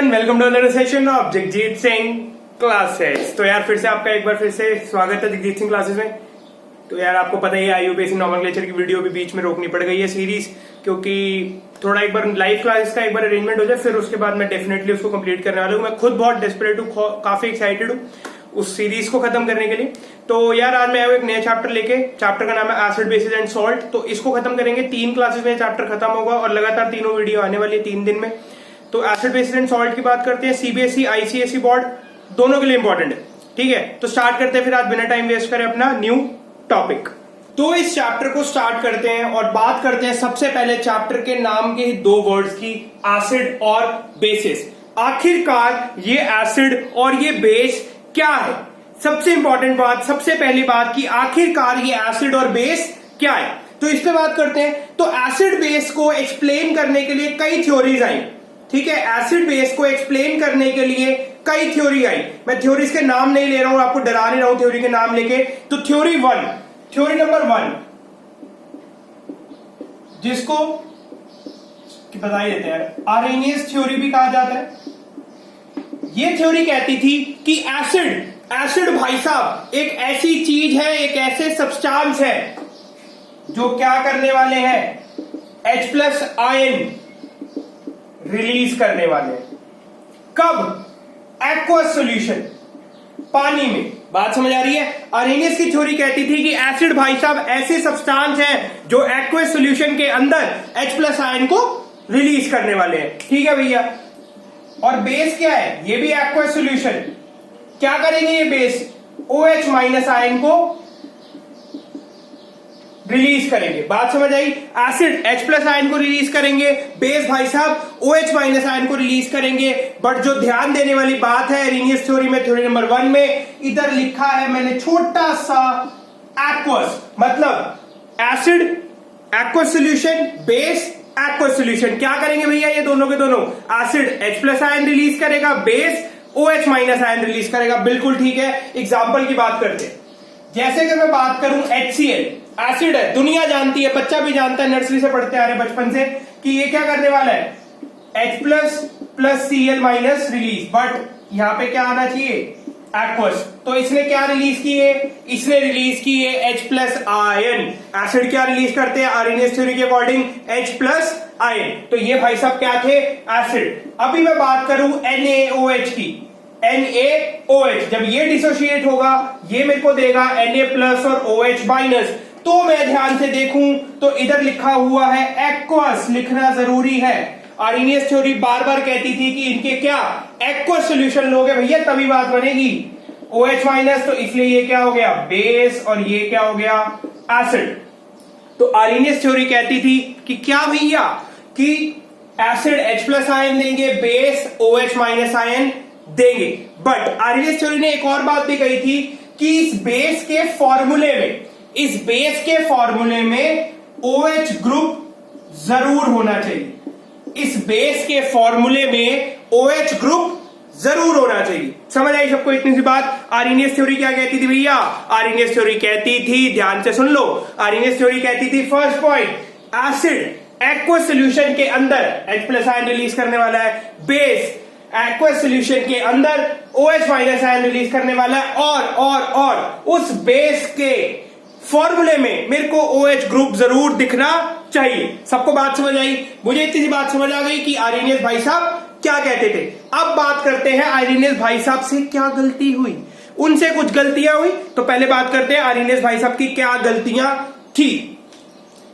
Everyone, welcome to another session of Jagjit Singh classes. तो यार फिर से आपका एक बार फिर से स्वागत है जगजीत सिंह क्लासेस में। तो यार आपको पता ही है आईयूपीएससी नॉमेनक्लेचर की वीडियो भी बीच में रोकनी पड़ गई है सीरीज, क्योंकि थोड़ा एक बार लाइव क्लासेस का एक बार अरेंजमेंट हो जाए फिर उसके बाद मैं डेफिनेटली उसको कंप्लीट करने वाला हूँ। मैं खुद बहुत डेस्परेट हूँ, काफी एक्साइटेड हूँ उस सीरीज को खत्म करने के लिए। तो यार आज मैं आया हूँ एक नया चैप्टर लेके। चैप्टर का नाम है एसिड बेसिस एंड सॉल्ट। तो इसको खत्म करेंगे, 3 क्लासेस में चैप्टर खत्म होगा और लगातार तीनों वीडियो आने वाली है 3 दिन में। तो एसिड बेसिस एंड सॉल्ट की बात करते हैं। सीबीएसई आईसीएसई बोर्ड दोनों के लिए इंपॉर्टेंट है, ठीक है। तो स्टार्ट करते हैं फिर आज बिना टाइम वेस्ट करें अपना न्यू टॉपिक। तो इस चैप्टर को स्टार्ट करते हैं और बात करते हैं सबसे पहले चैप्टर के नाम के ही 2 वर्ड्स की, एसिड और बेसिस। आखिरकार ये एसिड और ये बेस क्या है? सबसे इंपॉर्टेंट बात, सबसे पहली बात कि आखिरकार ये एसिड और बेस क्या है, तो इस पे बात करते हैं। तो एसिड बेस को एक्सप्लेन करने के लिए कई थ्योरीज आई, ठीक है। एसिड बेस को एक्सप्लेन करने के लिए कई थ्योरी आई। मैं थ्योरीज के नाम नहीं ले रहा हूं, आपको डरा नहीं रहा हूं थ्योरी के नाम लेके। तो थ्योरी नंबर 1 जिसको बता ही देते हैं, आर्हेनियस थ्योरी भी कहा जाता है। ये थ्योरी कहती थी कि एसिड भाई साहब एक ऐसी चीज है, एक ऐसे सब्सटेंस है जो क्या करने वाले हैं, H+ आयन रिलीज करने वाले हैं। कब? एक्वस सॉल्यूशन, पानी में। बात समझ आ रही है? आर्हेनियस की थ्योरी कहती थी कि एसिड भाई साहब ऐसे सब्सटेंस हैं जो एक्वस सॉल्यूशन के अंदर H+ आयन को रिलीज करने वाले हैं, ठीक है भैया। और बेस क्या है? ये भी एक्वस सॉल्यूशन। क्या करेंगे ये बेस? OH- आयन को रिलीज करेंगे। बात समझ आई? एसिड H+ आयन को रिलीज करेंगे, बेस भाई साहब OH- आयन को रिलीज करेंगे। बट जो ध्यान देने वाली बात है आर्हेनियस थ्योरी में, थ्योरी नंबर 1 में इधर लिखा है मैंने छोटा सा एक्वस, मतलब acid aqueous solution, base aqueous solution. क्या करेंगे भैया ये दोनों के दोनों? एसिड H+ आयन रिलीज करेगा, बेस OH- आयन रिलीज करेगा। बिल्कुल ठीक है। एग्जांपल की बात करते हैं, जैसे कि मैं बात करूं HCl, एसिड है, दुनिया जानती है, बच्चा भी जानता है, नर्सरी से पढ़ते आ रहे बचपन से कि ये क्या करने वाला है, H+ Cl- रिलीज। बट यहां पे क्या आना चाहिए? एक्वस। तो इसने क्या रिलीज किए? इसने रिलीज किए H+ आयन। एसिड क्या रिलीज करते हैं आर्हेनियस थ्योरी के अकॉर्डिंग? H+ ion. तो ये भाई साहब क्या थे? एसिड। अभी मैं बात करूं NaOH की, NaOH जब ये डिसोशिएट होगा ये मेरे को देगा Na+ और OH-। तो मैं ध्यान से देखूं तो इधर लिखा हुआ है एक्वस, लिखना जरूरी है। आर्हेनियस थ्योरी बार बार कहती थी कि इनके क्या एक्वस सॉल्यूशन लोगे भैया तभी बात बनेगी। OH-, तो इसलिए ये क्या हो गया? बेस, और ये क्या हो गया? एसिड। तो आर्हेनियस थ्योरी कहती थी कि क्या भैया, कि एसिड H+ आयन देंगे, बेस OH- आयन देंगे। बट आर्हेनियस थ्योरी ने एक और बात भी कही थी कि इस बेस के फॉर्मूले में OH ग्रुप जरूर होना चाहिए। इस बेस के फॉर्मूले में OH ग्रुप जरूर होना चाहिए। समझ आई सबको इतनी सी बात? आर्हेनियस थ्योरी क्या कहती थी भैया? आर्हेनियस थ्योरी कहती थी, ध्यान से सुन लो, आर्हेनियस थ्योरी कहती थी first point, acid aqueous solution के अंदर H+ आयन रिलीज करने वाला है, बेस एक्वस सॉल्यूशन के अंदर OH- आयन रिलीज करने वाला है, और उस बेस के फॉर्मूले में मेरे को OH ग्रुप जरूर दिखना चाहिए। सबको बात समझ आई? मुझे इतनी सी बात समझ आ गई कि आर्हेनियस भाई साहब क्या कहते थे। अब बात करते हैं आर्हेनियस भाई साहब से क्या गलती हुई, उनसे कुछ गलतियां हुई। तो पहले बात करते हैं आर्हेनियस भाई साहब की क्या गलतियां थी।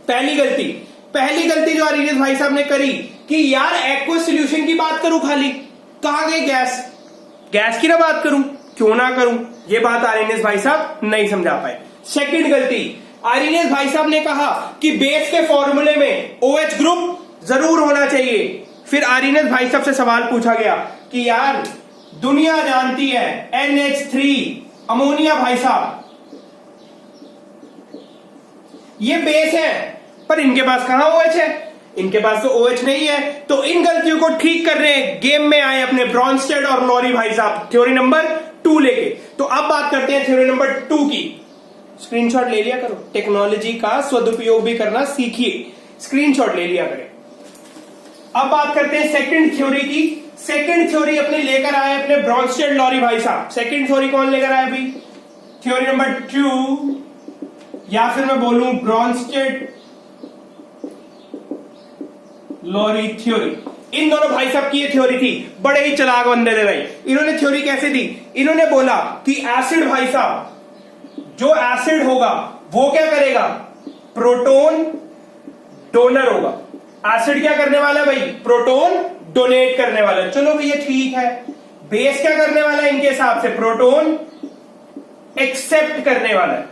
पहली गलती जो आर्हेनियस भाई साहब ने करी कि यार एक्वस सॉल्यूशन की बात करूं खाली, कहां गई गैस की ना बात करूं, क्यों ना करूं, ये बात आर्हेनियस भाई साहब नहीं समझा पाए। सेकंड गलती, आर्हेनियस भाई साहब ने कहा कि बेस के फॉर्मूले में OH ग्रुप जरूर होना चाहिए। फिर आर्हेनियस भाई साहब से सवाल पूछा गया कि यार दुनिया जानती है NH3 अमोनिया भाई साहब ये बेस है, पर इनके पास कहां OH है? इनके पास तो OH नहीं है। तो इन गलतियों को ठीक करने गेम में आए अपने ब्रॉन्स्टेड और लॉरी भाई साहब थ्योरी नंबर 2 लेके। तो अब बात करते हैं थ्योरी नंबर 2 की। स्क्रीनशॉट ले लिया करो, टेक्नोलॉजी का सदुपयोग भी करना सीखिए, स्क्रीनशॉट ले लिया करें। अब बात करते हैं सेकंड थ्योरी की। सेकंड थ्योरी अपने लेकर आए अपने ब्रॉन्स्टेड लॉरी भाई साहब। सेकंड थ्योरी कौन लेकर आए भाई? थ्योरी नंबर 2, या फिर मैं बोलूं ब्रॉन्स्टेड लॉरी थ्योरी। इन दोनों भाई साहब की ये थ्योरी थी, बड़े ही चालाक बंदे थे भाई। इन्होंने थ्योरी कैसे दी? इन्होंने बोला कि एसिड भाई साहब, जो एसिड होगा वो क्या करेगा? प्रोटोन डोनर होगा। एसिड क्या करने वाला है भाई? प्रोटोन डोनेट करने वाला है। चलो भैया ठीक है। बेस क्या करने वाला है इनके हिसाब से? प्रोटोन एक्सेप्ट करने वाला है।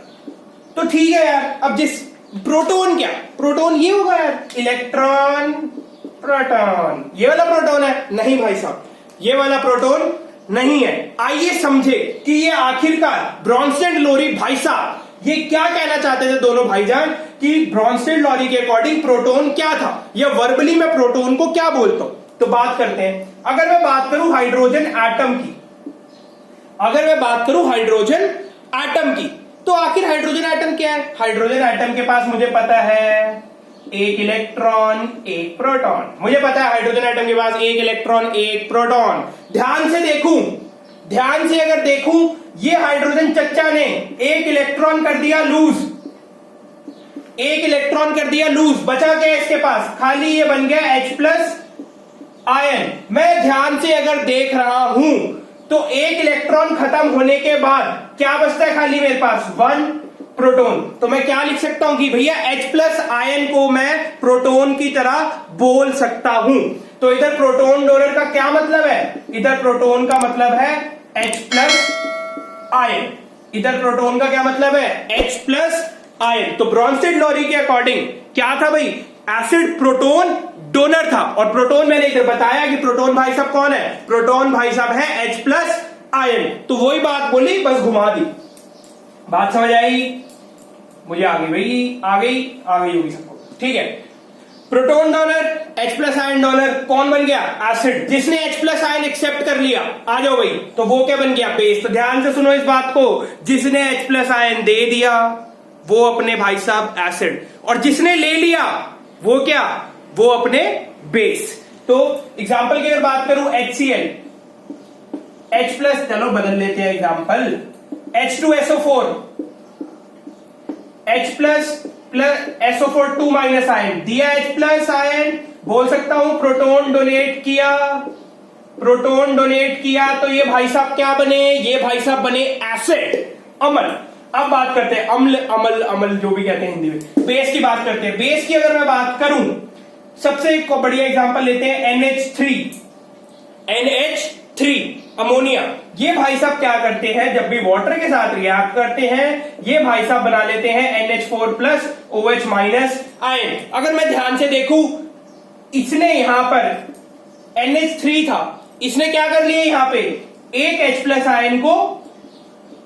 तो ठीक है यार, अब जिस प्रोटोन क्या, प्रोटोन ये होगा यार, इलेक्ट्रॉन प्रोटॉन। ये वाला प्रोटोन है? नहीं भाई साहब, ये वाला प्रोटोन नहीं है। आइए समझे कि ये आखिरकार ब्रॉन्स्टेड लॉरी भाई साहब ये क्या कहना चाहते थे दोनों भाईजान, कि ब्रॉन्स्टेड लॉरी के अकॉर्डिंग प्रोटोन क्या था, या वर्बली मैं प्रोटोन को क्या बोलता हूं। तो बात करते हैं। अगर मैं बात करूं हाइड्रोजन एटम की, अगर मैं बात करूं हाइड्रोजन एटम की, तो आखिर हाइड्रोजन एटम क्या है? हाइड्रोजन एटम के पास मुझे पता है एक इलेक्ट्रॉन एक प्रोटॉन। मुझे पता है हाइड्रोजन एटम के पास एक इलेक्ट्रॉन एक प्रोटॉन। ध्यान से देखूं, ध्यान से अगर देखूं, ये हाइड्रोजन चच्चा ने एक इलेक्ट्रॉन कर दिया लूज, एक इलेक्ट्रॉन कर दिया लूज, बचा क्या इसके पास? खाली ये बन गया H+ आयन। मैं ध्यान से अगर देख रहा हूं तो एक इलेक्ट्रॉन खत्म होने के बाद क्या बचता है खाली मेरे पास? 1 प्रोटोन। तो मैं क्या लिख सकता हूं कि भैया H+ आयन को मैं प्रोटोन की तरह बोल सकता हूं। तो इधर प्रोटोन डोनर का क्या मतलब है? इधर प्रोटोन का मतलब है H+ आयन। इधर प्रोटोन का क्या मतलब है? H+ ion. तो ब्रॉन्स्टेड लॉरी के अकॉर्डिंग क्या था भाई? एसिड प्रोटोन डोनर था। और प्रोटोन मैंने इधर बताया कि प्रोटोन भाई साहब कौन है? प्रोटोन भाई साहब है H+ आयन। तो वही बात बोली, बस घुमा दी। बात समझ आई? मुझे आ गई भाई, आ गई होगी सबको। ठीक है, proton donor H+ ion donor कौन बन गया? एसिड। जिसने H+ आयन एक्सेप्ट कर लिया, आ जाओ भाई, तो वो क्या बन गया? बेस। तो ध्यान से सुनो इस बात को, जिसने H+ आयन दे दिया वो अपने भाई साहब एसिड, और जिसने ले लिया वो क्या? वो अपने बेस। तो एग्जांपल की अगर बात करूं, HCl, H+, चलो बदल लेते हैं example, H2SO4, H+ plus SO4 2- ion दिया, H+ आयन, बोल सकता हूं प्रोटोन डोनेट किया, प्रोटोन डोनेट किया, तो ये भाई साहब क्या बने? ये भाई साहब बने एसिड, अम्ल। अब बात करते हैं अम्ल, अमल, अमल जो भी कहते हैं हिंदी में। बेस की बात करते हैं। बेस की अगर मैं बात करूं, सबसे बढ़िया एग्जांपल लेते हैं NH3, अमोनिया। ये भाई साहब क्या करते हैं? जब भी वाटर के साथ रिएक्ट करते हैं, ये भाई साहब बना लेते हैं NH4+ OH- आयन। अगर मैं ध्यान से देखूं, इसने यहां पर NH3 था, इसने क्या कर लिया? यहां पे एक H+ आयन को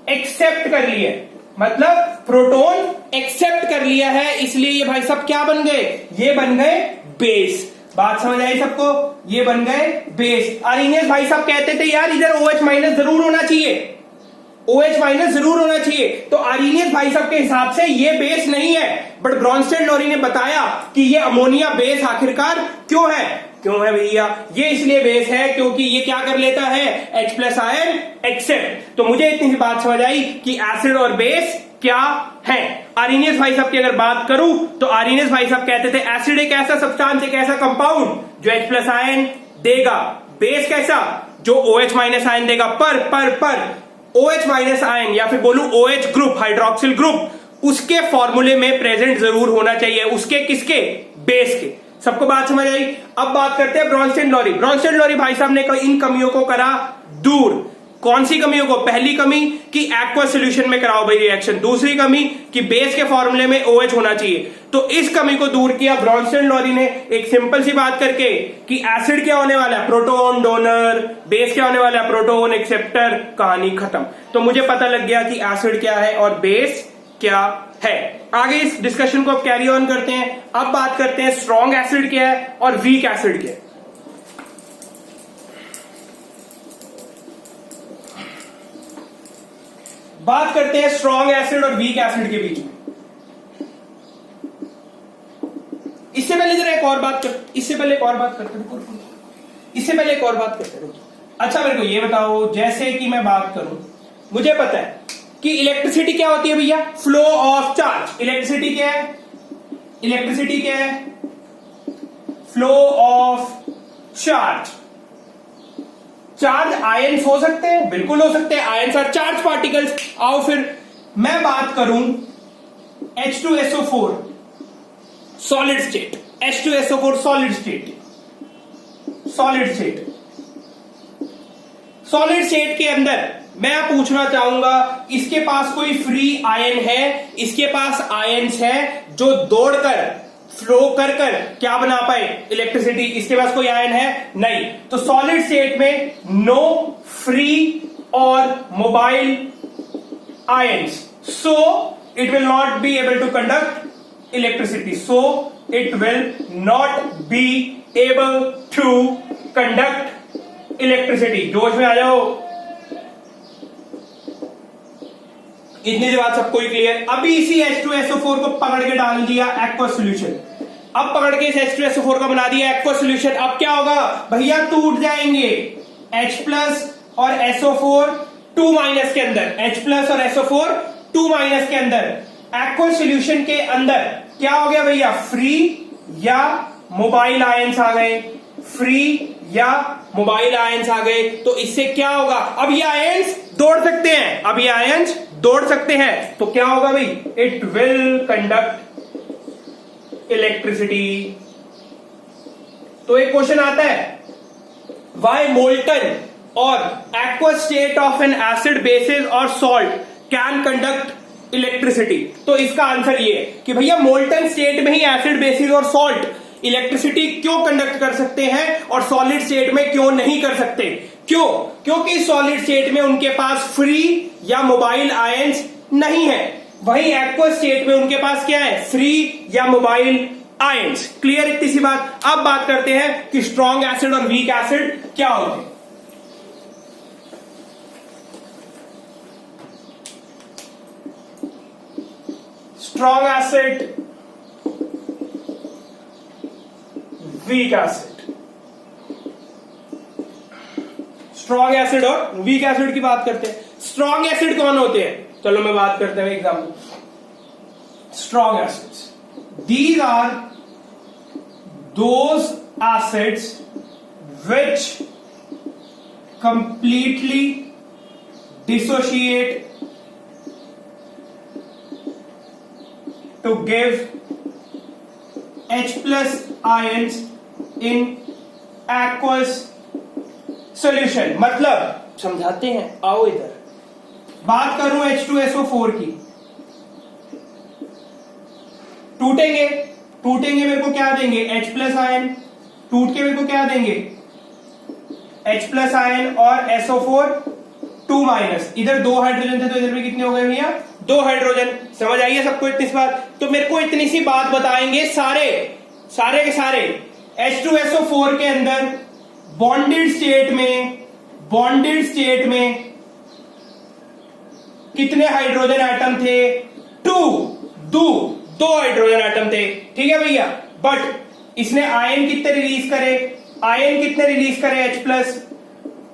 एक्सेप्ट कर लिया, मतलब प्रोटोन एक्सेप्ट कर लिया है, इसलिए ये भाई साहब क्या बन गए? ये बन गए बेस। बात समझ आई सबको? ये बन गए बेस। आर्हेनियस भाई साहब कहते थे यार इधर OH- जरूर होना चाहिए, OH- जरूर होना चाहिए। तो आर्हेनियस भाई साहब के हिसाब से ये बेस नहीं है, बट ब्रॉन्स्टेड लॉरी ने बताया कि ये अमोनिया बेस आखिरकार क्यों है? क्यों है भैया? ये इसलिए बेस है क्योंकि ये क्या कर लेता है? H+ ion accept. तो मुझे इतनी सी बात समझ आई कि एसिड और बेस क्या है। आर्हेनियस भाई साहब की अगर बात करूं, तो आर्हेनियस भाई साहब कहते थे एसिड एक ऐसा सब्सटेंस, एक ऐसा कंपाउंड जो H+ आयन देगा, बेस कैसा? जो OH- आयन देगा। पर OH- आयन, या फिर बोलूं OH ग्रुप, हाइड्रोक्सिल ग्रुप, उसके फॉर्मूले में प्रेजेंट जरूर होना चाहिए। उसके किसके? बेस के। सबको बात समझ आई? अब बात करते हैं ब्रॉन्स्टेड लॉरी। ब्रॉन्स्टेड लॉरी भाई साहब ने इन कमियों को करा दूर। कौन सी कमियों को? पहली कमी कि एक्वा सॉल्यूशन में कराओ भाई रिएक्शन। दूसरी कमी कि बेस के फॉर्मूले में OH होना चाहिए। तो इस कमी को दूर किया ब्रॉन्स्टेड लॉरी ने एक सिंपल सी बात करके कि एसिड क्या होने वाला है? Proton donor. बेस क्या होने वाला है? Proton acceptor. कहानी खत्म। तो मुझे पता लग गया कि एसिड क्या है और बेस क्या है। आगे इस डिस्कशन को अब कैरी ऑन करते हैं। अब बात करते हैं स्ट्रॉन्ग एसिड क्या है और वीक एसिड क्या है। बात करते हैं स्ट्रॉन्ग एसिड और वीक एसिड के बीच में। इससे पहले एक और बात करते हैं। इससे पहले एक और बात करते हैं। अच्छा मेरे को ये बताओ, जैसे कि मैं बात करूं, मुझे पता है कि इलेक्ट्रिसिटी क्या होती है भैया, फ्लो ऑफ चार्ज। इलेक्ट्रिसिटी क्या है, इलेक्ट्रिसिटी क्या है, flow of charge. Charge ions हो सकते हैं, बिल्कुल हो सकते हैं, आयंस आर चार्ज पार्टिकल्स। आओ फिर मैं बात करूं H2SO4 solid state, H2SO4 solid state, solid state, solid state के अंदर मैं पूछना चाहूंगा, इसके पास कोई फ्री आयन है, इसके पास आयन्स है जो दौड़कर फ्लो कर कर क्या बना पाए, इलेक्ट्रिसिटी। इसके पास कोई आयन है नहीं, तो सॉलिड स्टेट में नो फ्री और mobile ions, so it will not be able to conduct electricity, so it will not be able to conduct electricity. जोश में आ जाओ, इतनी सी बात सबको ही क्लियर। अभी इसी H2SO4 को पकड़ के डाल दिया एक्वस सॉल्यूशन, अब पकड़ के इस H2SO4 का बना दिया एक्वस सॉल्यूशन। अब क्या होगा भैया, टूट जाएंगे H प्लस और SO4 2- के अंदर, H प्लस और SO4 2- के अंदर। एक्वस सॉल्यूशन के अंदर क्या हो गया भैया, फ्री या मोबाइल आयंस आ गए, फ्री या मोबाइल आयंस आ गए। तो इससे क्या होगा, अब ये आयंस दौड़ सकते हैं, अब ये आयंस दौड़ सकते हैं, तो क्या होगा भाई, इट विल कंडक्ट इलेक्ट्रिसिटी। तो एक क्वेश्चन आता है, वाई मोल्टन और aqueous state of N acid basis और सॉल्ट कैन कंडक्ट इलेक्ट्रिसिटी। तो इसका आंसर ये है कि भैया मोल्टन स्टेट में ही एसिड बेसिस और सॉल्ट इलेक्ट्रिसिटी क्यों कंडक्ट कर सकते हैं और सॉलिड स्टेट में क्यों नहीं कर सकते। क्यों, क्योंकि सॉलिड स्टेट में उनके पास फ्री या मोबाइल आयंस नहीं है, वहीं एक्वस स्टेट में उनके पास क्या है, फ्री या मोबाइल आयंस। क्लियर इतनी सी बात। अब बात करते हैं कि स्ट्रॉन्ग एसिड और वीक एसिड क्या होते हैं। Strong acid, weak acid, strong acid और वीक एसिड की बात करते हैं। स्ट्रॉन्ग एसिड कौन होते हैं, चलो मैं बात करते हैं example. Strong acids, these are those acids which completely dissociate to give H plus ions in aqueous solution। मतलब समझाते हैं, आओ इधर। बात करूं H2SO4 की, टूटेंगे, टूटेंगे मेरे को क्या देंगे, H प्लस आयन, टूट के मेरे को क्या देंगे, H प्लस आयन और SO4 2-। इधर 2 हाइड्रोजन थे तो इधर भी कितने हो गए भैया, 2 हाइड्रोजन। समझ आइए सबको इतनी सी बात। तो मेरे को इतनी सी बात बताएंगे सारे के सारे H2SO4 के अंदर बॉन्डेड स्टेट में कितने हाइड्रोजन एटम थे, 2 हाइड्रोजन एटम थे, ठीक है भैया। बट इसने आयन कितने रिलीज करे, H प्लस,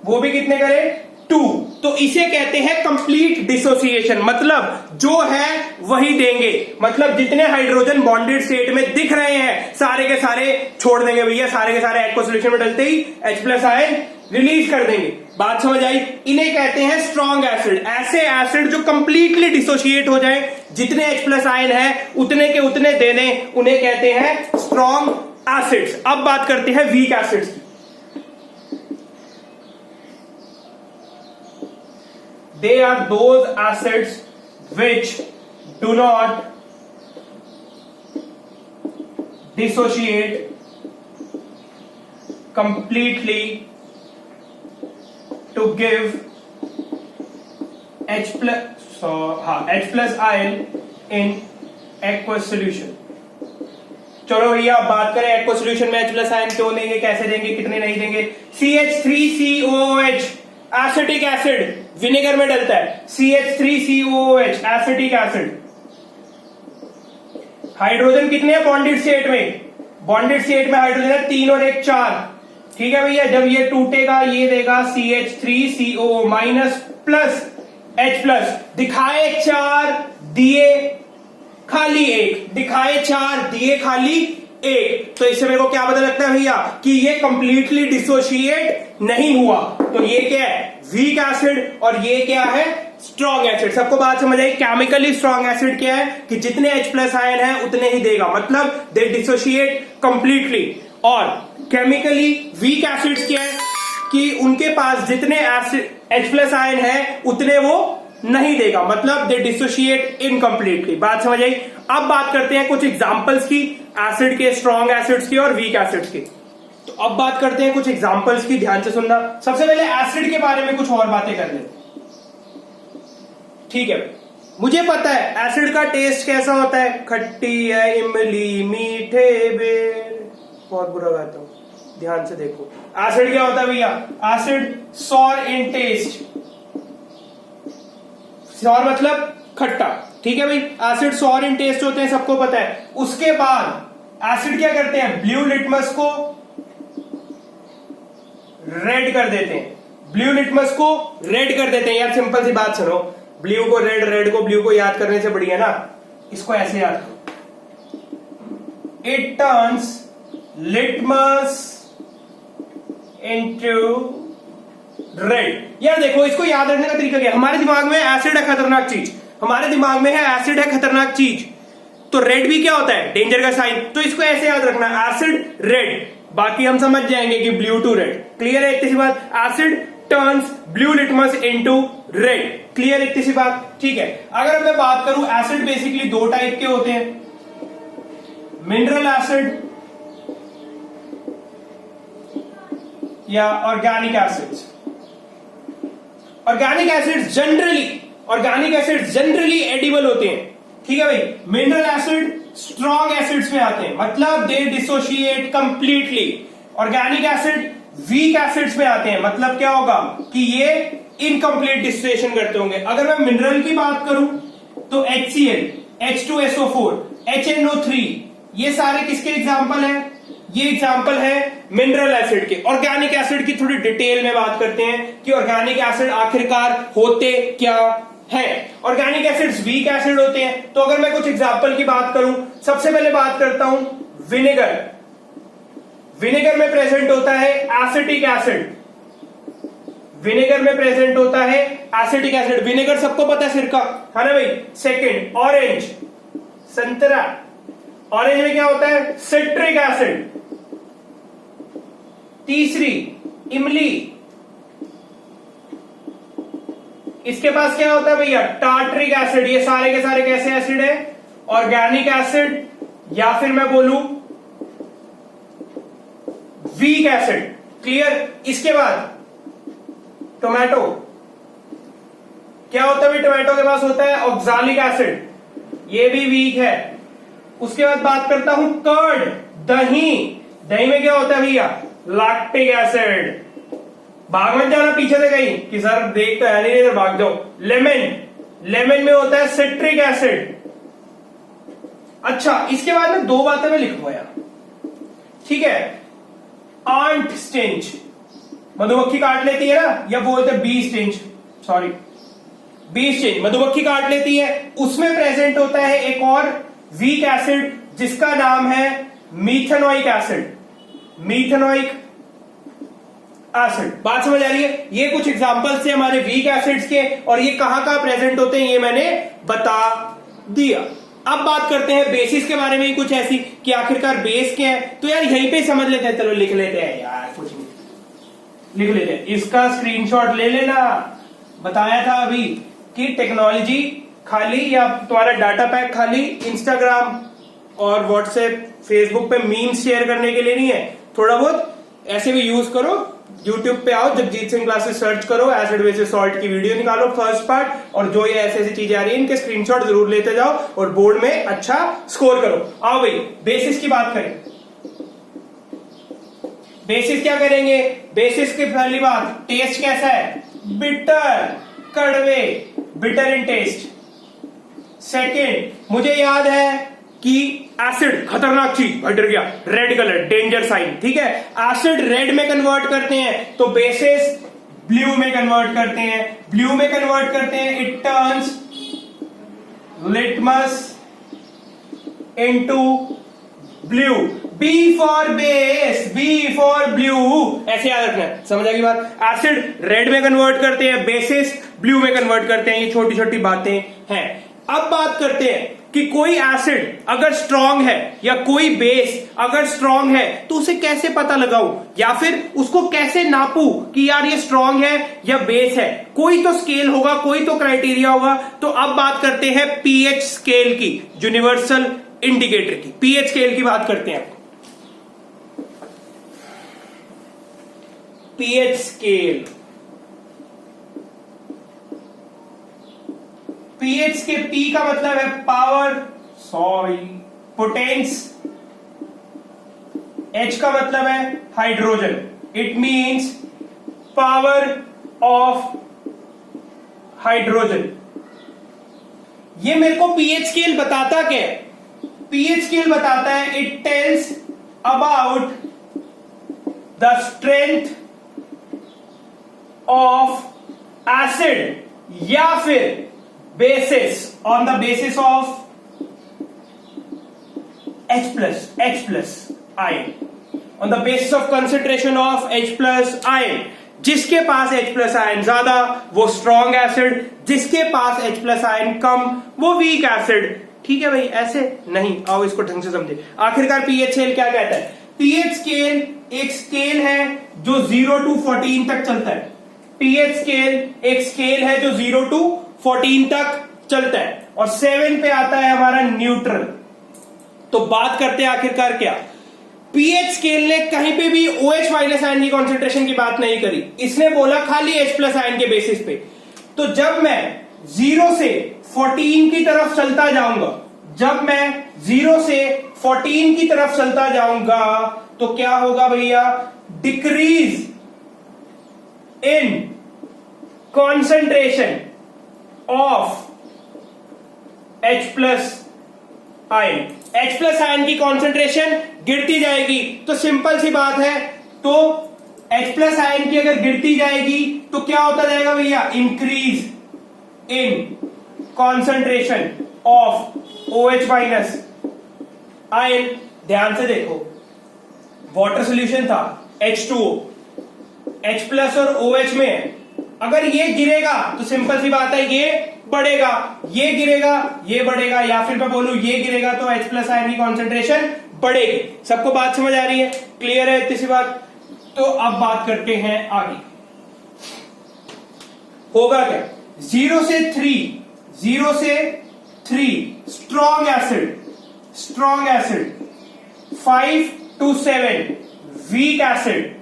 वो भी कितने करे, 2। तो इसे कहते हैं कंप्लीट डिसोसिएशन, मतलब जो है वही देंगे, मतलब जितने हाइड्रोजन बॉन्डेड स्टेट में दिख रहे हैं सारे के सारे छोड़ देंगे भैया, सारे के सारे एक्वस सॉल्यूशन में डलते ही H प्लस आयन रिलीज कर देंगे। बात समझ आई। इन्हें कहते हैं स्ट्रॉन्ग एसिड। ऐसे एसिड जो कंप्लीटली डिसोशिएट हो जाए, जितने H प्लस आयन है उतने के उतने दे दें, उन्हें कहते हैं स्ट्रॉन्ग एसिड्स। अब बात करते हैं वीक एसिड्स की। They are those acids which do not dissociate completely to give H plus ion in aqueous solution। चलो भैया अब बात करें एक्वस सॉल्यूशन में H प्लस आयन क्यों देंगे, कैसे देंगे, कितने नहीं देंगे। CH3COOH एसिटिक एसिड विनेगर में डलता है, CH3COOH एसिटिक एसिड। हाइड्रोजन कितने हैं बॉन्डेड स्टेट में, बॉन्डेड स्टेट में हाइड्रोजन है 3 और 1 4, ठीक है भैया, जब ये टूटेगा ये देगा CH3COO minus plus H plus. दिखाए 4 दिए खाली 1, दिखाए 4 दिए खाली 1, तो इससे मेरे को क्या पता लगता है भैया कि ये कंप्लीटली डिसोशिएट नहीं हुआ। तो ये क्या है, वीक एसिड, और ये क्या है, स्ट्रॉन्ग एसिड। सबको बात समझ आई? केमिकली स्ट्रॉन्ग एसिड क्या है कि जितने H प्लस आयन है उतने ही देगा, मतलब दे डिसोशिएट कंप्लीटली। और केमिकली वीक एसिड्स क्या है कि उनके पास जितने H प्लस आयन है उतने वो नहीं देगा, मतलब दे डिसोशिएट इनकम्प्लीटली। बात समझ आई? अब बात करते हैं कुछ एग्जांपल्स की, एसिड के, स्ट्रॉन्ग एसिड्स की और वीक एसिड्स की। तो अब बात करते हैं कुछ एग्जांपल्स की, ध्यान से सुनना। सबसे पहले एसिड के बारे में कुछ और बातें कर लेते हैं, ठीक है। मुझे पता है एसिड का टेस्ट कैसा होता है, खट्टी है, इमली, मीठे बेर, बहुत बुरा गाता हूं, ध्यान से देखो। एसिड क्या होता है भैया, एसिड सॉर इन टेस्ट, सॉर मतलब खट्टा, ठीक है भाई। एसिड सॉर इन टेस्ट होते हैं, सबको पता है। उसके बाद एसिड क्या करते हैं, ब्लू लिटमस को रेड कर देते हैं, ब्लू लिटमस को रेड कर देते हैं। यार सिंपल सी बात सुनो, ब्लू को रेड, रेड को ब्लू को याद करने से बढ़िया ना इसको ऐसे याद करो, it turns litmus into red. यार देखो, इसको याद रखने का तरीका क्या है, हमारे दिमाग में एसिड है खतरनाक चीज, हमारे दिमाग में है एसिड है खतरनाक चीज, तो रेड भी क्या होता है, डेंजर का साइन। तो इसको ऐसे याद रखना, एसिड रेड, बाकी हम समझ जाएंगे कि ब्लू टू रेड। क्लियर है इतनी सी बात? Asset turns blue litmus into red, clear इतनी सी बात? ठीक है। अगर मैं बात करूं, एसिड बेसिकली दो टाइप के होते हैं, मिनरल एसिड या organic acids. Organic acids generally edible होते हैं, ठीक है भाई। मिनरल एसिड स्ट्रॉन्ग एसिड्स में आते हैं, मतलब they dissociate completely. Organic acid weak acids में आते हैं, मतलब क्या होगा कि ये इनकम्प्लीट डिस्टिलेशन करते होंगे। अगर मैं मिनरल की बात करूं तो HCl, H2SO4, HNO3, ये सारे किसके एग्जाम्पल हैं, ये एग्जाम्पल है मिनरल एसिड के। ऑर्गेनिक एसिड की थोड़ी डिटेल में बात करते हैं कि ऑर्गेनिक एसिड आखिरकार होते क्या है। ऑर्गेनिक एसिड्स वीक एसिड होते हैं। तो अगर मैं कुछ एग्जाम्पल की बात करूं, सबसे पहले बात करता हूं विनेगर। विनेगर में प्रेजेंट होता है एसिटिक एसिड, विनेगर में प्रेजेंट होता है एसिटिक एसिड। विनेगर सबको पता है, सिरका है ना भाई। सेकंड ऑरेंज, संतरा, ऑरेंज में क्या होता है, सिट्रिक एसिड। तीसरी इमली, इसके पास क्या होता है भैया, टार्टरिक एसिड। ये सारे के सारे कैसे एसिड है, ऑर्गेनिक एसिड या फिर मैं बोलूं वीक एसिड। क्लियर? इसके बाद टोमेटो, क्या होता है भाई, टोमेटो के पास होता है ऑक्सालिक एसिड, ये भी वीक है। उसके बाद बात करता हूं कर्ड, दही। दही में क्या होता है भैया, लैक्टिक एसिड। भाग मत जाना पीछे से कहीं कि सर देख तो है नहीं, इधर भाग जाओ। लेमन, लेमन में होता है सिट्रिक एसिड। अच्छा, इसके बाद में दो बातें मैं लिखूंगा यार, ठीक है। आंट स्टिंच, मधुमक्खी काट लेती है ना, या बोलते बी स्टिंच, सॉरी बी स्टिंच, मधुमक्खी काट लेती है। उसमें प्रेजेंट होता है एक और वीक एसिड जिसका नाम है मीथेनोइक एसिड, मीथेनोइक एसिड। बात समझ आ रही है? ये कुछ एग्जांपल्स थे हमारे वीक एसिड्स के, और ये कहां कहां प्रेजेंट होते हैं ये मैंने बता दिया। अब बात करते हैं बेसिस के बारे में ही कुछ ऐसी कि आखिरकार बेस क्या है। तो यार यहीं पे समझ लेते हैं, चलो लिख लेते हैं यार, कुछ नहीं लिख लेते हैं। इसका स्क्रीनशॉट ले लेना, बताया था अभी कि टेक्नोलॉजी खाली या तुम्हारा डाटा पैक खाली इंस्टाग्राम और व्हाट्सएप फेसबुक पे मीम्स शेयर करने के लिए नहीं है, थोड़ा बहुत ऐसे भी यूज करो। यूट्यूब पे आओ, जगजीत सिंह क्लासेस सर्च करो, एसिड बेसिस सॉल्ट की वीडियो निकालो फर्स्ट पार्ट, और जो ये ऐसी ऐसी चीजें आ रही है इनके स्क्रीनशॉट जरूर लेते जाओ और बोर्ड में अच्छा स्कोर करो। आओ भाई बेसिस की बात करें। बेसिस क्या करेंगे, बेसिस की पहली बात, टेस्ट कैसा है, बिटर, कड़वे, बिटर इन टेस्ट। सेकेंड, मुझे याद है कि एसिड खतरनाक चीज, डर गया, रेड कलर डेंजर साइन, ठीक है। एसिड रेड में कन्वर्ट करते हैं तो बेसिस ब्लू में कन्वर्ट करते हैं, ब्लू में कन्वर्ट करते हैं, it turns litmus into blue. B for base, B for blue, ऐसे याद रखना है, समझ आएगी बात। एसिड रेड में कन्वर्ट करते हैं, बेसिस ब्लू में कन्वर्ट करते हैं, ये छोटी छोटी बातें हैं। अब बात करते हैं कि कोई एसिड अगर स्ट्रांग है या कोई बेस अगर स्ट्रांग है तो उसे कैसे पता लगाऊं या फिर उसको कैसे नापूं कि यार ये स्ट्रांग है या बेस है। कोई तो स्केल होगा, कोई तो क्राइटेरिया होगा। तो अब बात करते हैं पीएच स्केल की, यूनिवर्सल इंडिकेटर की, पीएच स्केल की बात करते हैं। पीएच स्केल, पीएच के पी का मतलब है पावर, पोटेंस, एच का मतलब है hydrogen, it means power of hydrogen. ये मेरे को पीएच स्केल बताता क्या है? पीएच स्केल बताता है it tells about the strength of acid या फिर basis, on the basis of H plus ion, on the basis of concentration of H plus ion। जिसके पास H plus ion ज्यादा वो स्ट्रॉन्ग एसिड, जिसके पास H plus ion कम वो weak acid. ठीक है भाई, ऐसे नहीं, आओ इसको ढंग से समझे। आखिरकार पीएच स्केल क्या कहता है? पीएच स्केल एक स्केल है जो 0 to 14 तक चलता है। पीएच स्केल एक स्केल है जो 0 to 14 तक चलता है और 7 पे आता है हमारा न्यूट्रल। तो बात करते हैं आखिरकार क्या, पीएच स्केल ने कहीं पे भी OH माइनस आयन की कॉन्सेंट्रेशन की बात नहीं करी, इसने बोला खाली H प्लस आयन के बेसिस पे। तो जब मैं 0 से 14 की तरफ चलता जाऊंगा, जब मैं 0 से 14 की तरफ चलता जाऊंगा तो क्या होगा भैया? Decrease in concentration of H plus ion, H plus ion की कॉन्सेंट्रेशन गिरती जाएगी। तो सिंपल सी बात है, तो H प्लस आयन की अगर गिरती जाएगी तो क्या होता जाएगा भैया? Increase in concentration of OH minus ion. ध्यान से देखो, वाटर सॉल्यूशन था H2O, H प्लस और OH में है। अगर ये गिरेगा तो सिंपल सी बात है ये बढ़ेगा, ये गिरेगा ये बढ़ेगा, या फिर मैं बोलूं ये गिरेगा तो H प्लस आयन की कॉन्सेंट्रेशन बढ़ेगी। सबको बात समझ आ रही है? क्लियर है इतनी सी बात? तो अब बात करते हैं आगे, होगा क्या? 0 से 3 strong acid, 5 to 7 weak acid,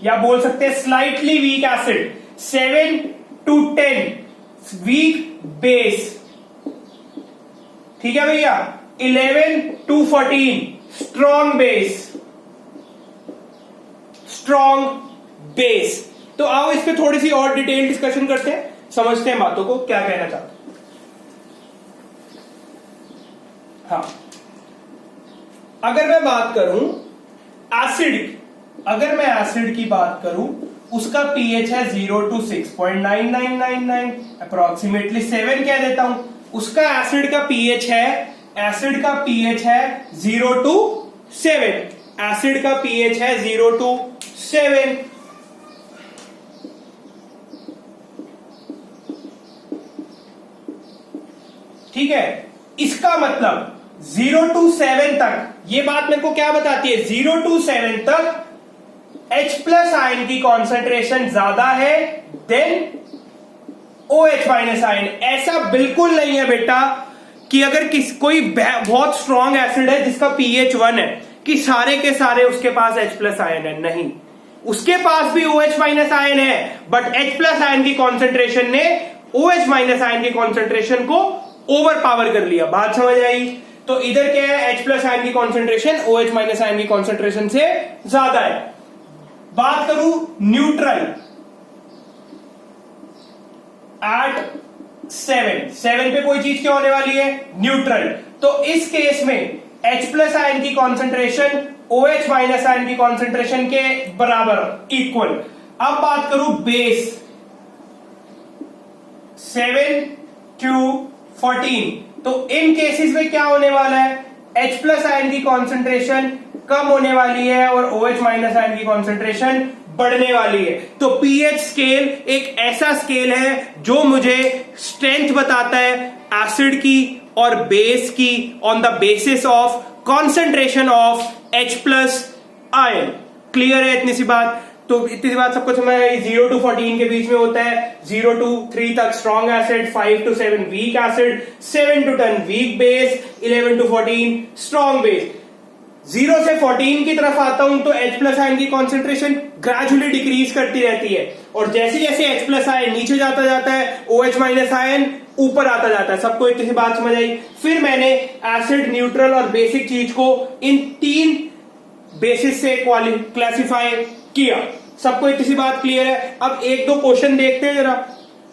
या बोल सकते हैं slightly weak acid, 7 to 10 weak base. ठीक है भैया? 11 to 14 स्ट्रॉन्ग बेस। तो आओ इस पे थोड़ी सी और डिटेल डिस्कशन करते हैं, समझते हैं बातों को क्या कहना चाहते हैं। हाँ, अगर मैं बात करूं एसिड, अगर मैं एसिड की बात करूं, उसका पीएच है 0 to 6.9999, अप्रोक्सीमेटली 7 कह देता हूं। उसका एसिड का पीएच है 0 to 7, एसिड का पीएच है 0 to 7। ठीक है, इसका मतलब 0 to 7 तक, ये बात मेरे को क्या बताती है? 0 to 7 तक H प्लस आयन की कॉन्सेंट्रेशन ज्यादा है देन OH माइनस आयन। ऐसा बिल्कुल नहीं है बेटा कि अगर कोई बहुत स्ट्रॉन्ग एसिड है जिसका pH 1 है कि सारे के सारे उसके पास H प्लस आयन है, नहीं, उसके पास भी OH माइनस आयन है, बट H प्लस आयन की कॉन्सेंट्रेशन ने OH माइनस आयन की कॉन्सेंट्रेशन को ओवर पावर कर लिया। बात समझ आई? तो इधर क्या है? H प्लस आयन की कॉन्सेंट्रेशन OH माइनस आयन की कॉन्सेंट्रेशन से ज्यादा है। बात करूं न्यूट्रल, एट 7 पे कोई चीज क्या होने वाली है? न्यूट्रल। तो इस केस में H प्लस आयन की कॉन्सेंट्रेशन OH माइनस आयन की कॉन्सेंट्रेशन के बराबर इक्वल। अब बात करूं बेस 7 to 14, तो इन केसेस में क्या होने वाला है, H प्लस आयन की कॉन्सेंट्रेशन कम होने वाली है और OH माइनस आयन की कॉन्सेंट्रेशन बढ़ने वाली है। तो पीएच स्केल एक ऐसा स्केल है जो मुझे स्ट्रेंथ बताता है एसिड की और बेस की on the basis of concentration of H plus ion. Clear है इतनी सी बात? तो इतनी सी बात सबको समझ आई। 0 to 14 के बीच में होता है, 0 to 3 तक strong acid, 5 to 7 weak acid, 7 to 10 weak base, 11 to 14 strong base. 0 से 14 की तरफ आता हूं तो H प्लस आयन की कॉन्सेंट्रेशन ग्रेजुअली डिक्रीज करती रहती है और जैसे जैसे H प्लस आयन नीचे जाता जाता है OH माइनस आयन ऊपर आता जाता है। सबको इतनी सी बात समझ आई? फिर मैंने एसिड, न्यूट्रल और बेसिक चीज को इन 3 बेसिस से क्लासिफाई किया। सबको इतनी सी बात क्लियर है? अब एक दो क्वेश्चन देखते हैं जरा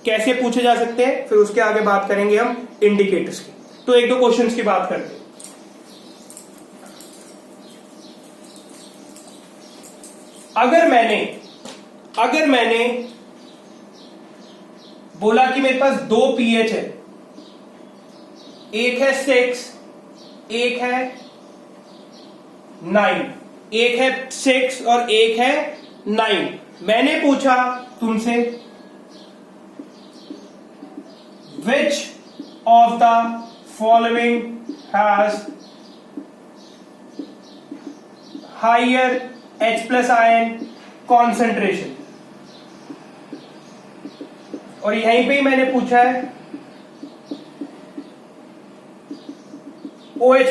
कैसे पूछे जा सकते हैं, फिर उसके आगे बात करेंगे हम इंडिकेटर्स की। तो एक दो क्वेश्चंस की बात करते हैं। अगर मैंने बोला कि मेरे पास 2 पीएच है, एक है 6, एक है 9, एक है 6 और एक है 9। मैंने पूछा तुमसे which of the following has higher H plus ion concentration, और यहीं पे ही मैंने पूछा है बहुत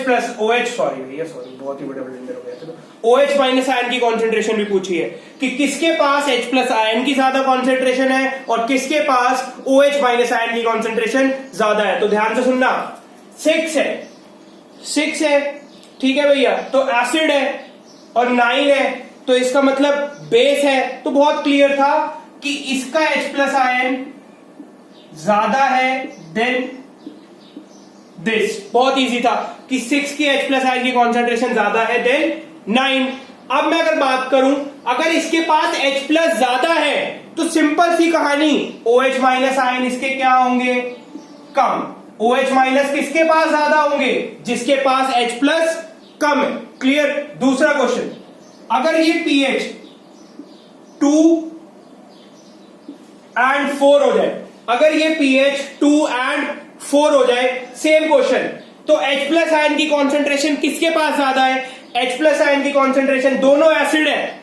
ही बड़ा ब्लेंडर हो गया। तो OH माइनस आयन की कॉन्सेंट्रेशन भी पूछी है कि किसके पास H प्लस आयन की ज्यादा कॉन्सेंट्रेशन है और किसके पास OH माइनस आयन की कॉन्सेंट्रेशन ज्यादा है। तो ध्यान से सुनना, 6 है, ठीक है भैया, तो एसिड है और 9 है, तो इसका मतलब बेस है। तो बहुत क्लियर था कि इसका H प्लस आयन ज्यादा है देन दिस। बहुत इजी था कि 6 की H प्लस आयन की कॉन्सेंट्रेशन ज्यादा है देन 9। अब मैं अगर बात करूं, अगर इसके पास H प्लस ज्यादा है तो सिंपल सी कहानी, OH माइनस आयन इसके क्या होंगे, कम। OH माइनस किसके पास ज्यादा होंगे, जिसके पास H प्लस कम है। क्लियर? दूसरा क्वेश्चन, अगर ये pH 2 and 4 हो जाए, अगर ये pH 2 and 4 हो जाए, सेम क्वेश्चन, तो H प्लस आयन की कॉन्सेंट्रेशन किसके पास ज्यादा है, H प्लस आयन की कॉन्सेंट्रेशन, दोनों एसिड है,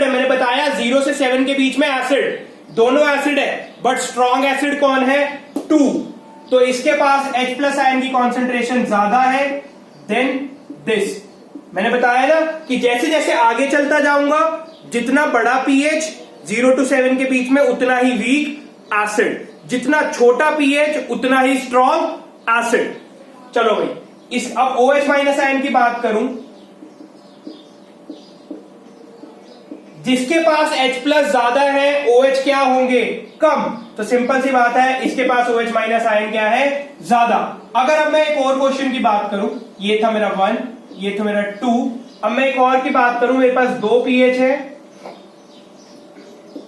मैंने बताया 0 से 7 के बीच में एसिड, दोनों एसिड है, बट स्ट्रॉन्ग एसिड कौन है, 2, तो इसके पास H प्लस आयन की कॉन्सेंट्रेशन ज्यादा है देन दिस। मैंने बताया ना कि जैसे जैसे आगे चलता जाऊंगा, जितना बड़ा पीएच 0 to 7 के बीच में उतना ही वीक एसिड, जितना छोटा पीएच उतना ही स्ट्रॉन्ग एसिड। चलो भाई, इस अब OH माइनस आयन की बात करूं, जिसके पास H प्लस ज्यादा है OH क्या होंगे, कम। तो सिंपल सी बात है, इसके पास OH माइनस आयन क्या है, ज्यादा। अगर अब मैं एक और क्वेश्चन की बात करूं, ये था मेरा 1, ये था मेरा 2, अब मैं एक और की बात करूं, मेरे पास 2 पीएच है,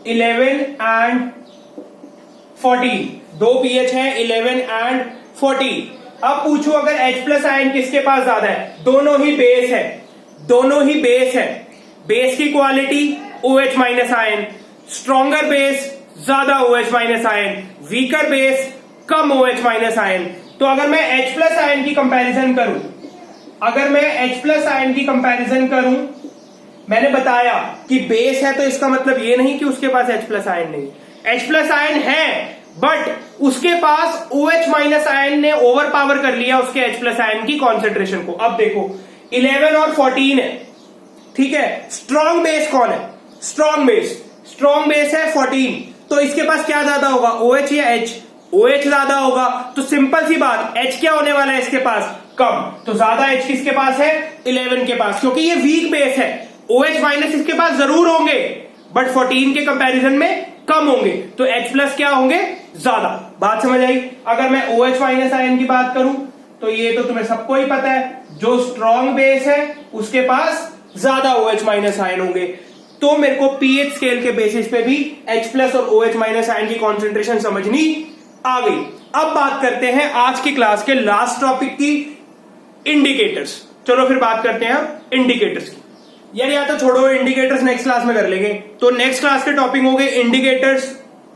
11 and 14, 2 पीएच है 11 and 14। अब पूछो अगर H प्लस आयन किसके पास ज्यादा है, दोनों ही बेस है, बेस की quality OH minus ion, stronger base ज्यादा OH minus ion, weaker base कम OH माइनस आयन। तो अगर मैं H प्लस आयन की कंपैरिजन करूं, मैंने बताया कि बेस है, तो इसका मतलब ये नहीं कि उसके पास H प्लस आयन नहीं, H प्लस आयन है, बट उसके पास OH माइनस आयन ने ओवर पावर कर लिया उसके H प्लस आयन की कॉन्सेंट्रेशन को। अब देखो 11 और 14 है, ठीक है, स्ट्रॉन्ग बेस कौन है, स्ट्रॉन्ग बेस है 14, तो इसके पास क्या ज्यादा होगा, OH या H, OH ज्यादा होगा। तो सिंपल सी बात, H क्या होने वाला है इसके पास, कम, तो ज्यादा H किसके पास है, 11 के पास, क्योंकि ये वीक बेस है। OH माइनस इसके पास जरूर होंगे, बट 14 के कंपैरिजन में कम होंगे, तो H प्लस क्या होंगे, ज्यादा। बात समझ आई? अगर मैं OH माइनस आयन की बात करूं, तो ये तो तुम्हें सबको ही पता है, जो स्ट्रॉन्ग बेस है उसके पास ज्यादा OH माइनस आयन होंगे। तो मेरे को पीएच स्केल के बेसिस पे भी H प्लस और OH माइनस आयन की कॉन्सेंट्रेशन समझनी आ गई। अब बात करते हैं आज की क्लास के लास्ट टॉपिक की, इंडिकेटर्स। चलो फिर बात करते हैं इंडिकेटर्स की। यार या तो छोड़ो, इंडिकेटर्स नेक्स्ट क्लास में कर लेंगे। तो नेक्स्ट क्लास के टॉपिक हो गए इंडिकेटर्स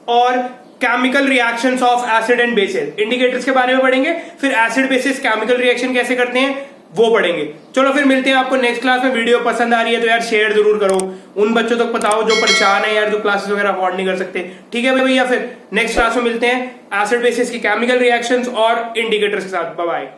और chemical reactions of acid and bases. Indicators के बारे में पढ़ेंगे, फिर एसिड बेसिस केमिकल रिएक्शन कैसे करते हैं वो पढ़ेंगे। चलो फिर मिलते हैं आपको नेक्स्ट क्लास में। वीडियो पसंद आ रही है तो यार शेयर जरूर करो, उन बच्चों तक बताओ जो परेशान है यार, जो क्लासेस वगैरह अफोर्ड नहीं कर सकते। ठीक है भैया, फिर नेक्स्ट क्लास में मिलते हैं एसिड बेसिस की केमिकल रिएक्शंस और इंडिकेटर्स के साथ। Bye bye.